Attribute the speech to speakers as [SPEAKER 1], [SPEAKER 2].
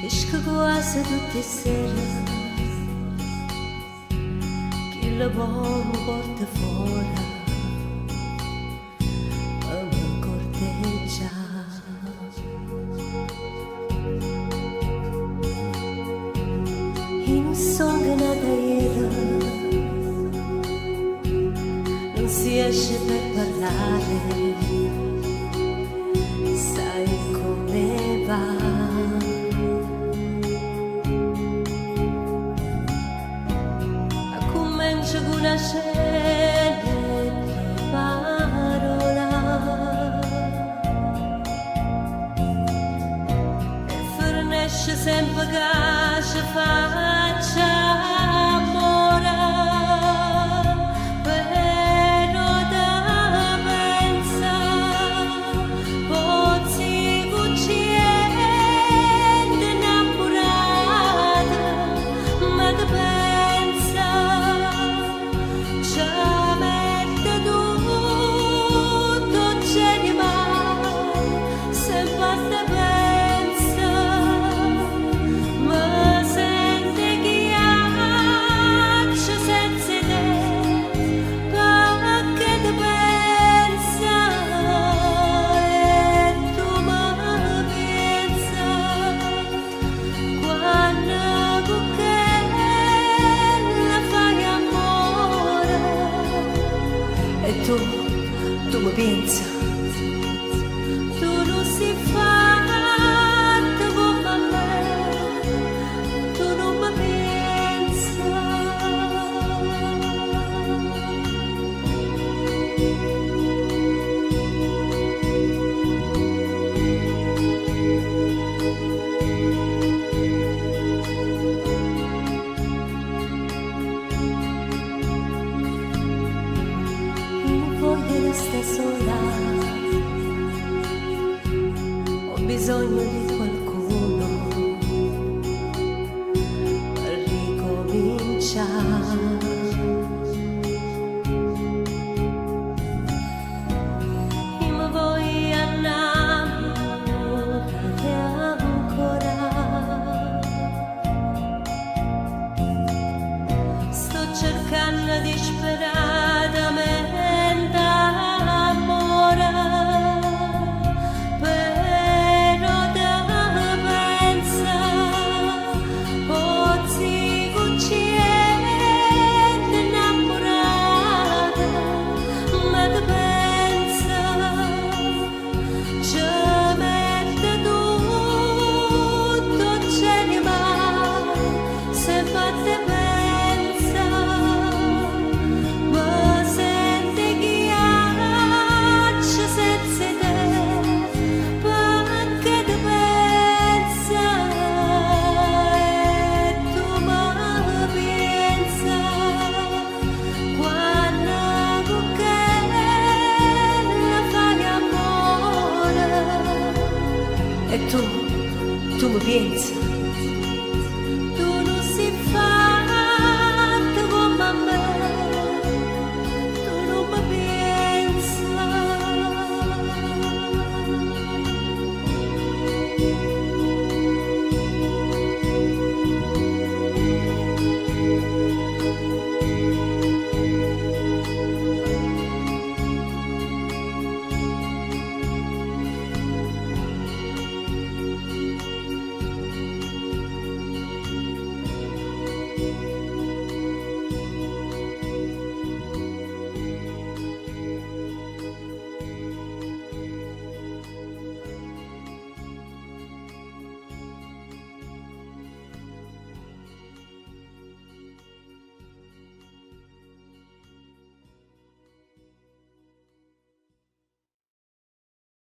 [SPEAKER 1] Esco quasi tutte le sere, chi la vuole porta fuori a me corteggia. In un sogno nata ieri non si esce per parlare, sai come va. Con una cena parola e fornisce sempre che ci faccia amore, però da pensa pozzi cucciente innamorata, ma da pensa tu mi pensi, tu non si fatta come me, tu non mi pensi. Resta sola, ho bisogno di qualcuno per ricominciare. E mi voglio innamorare ancora, sto cercando disperatamente e tu mi pensi.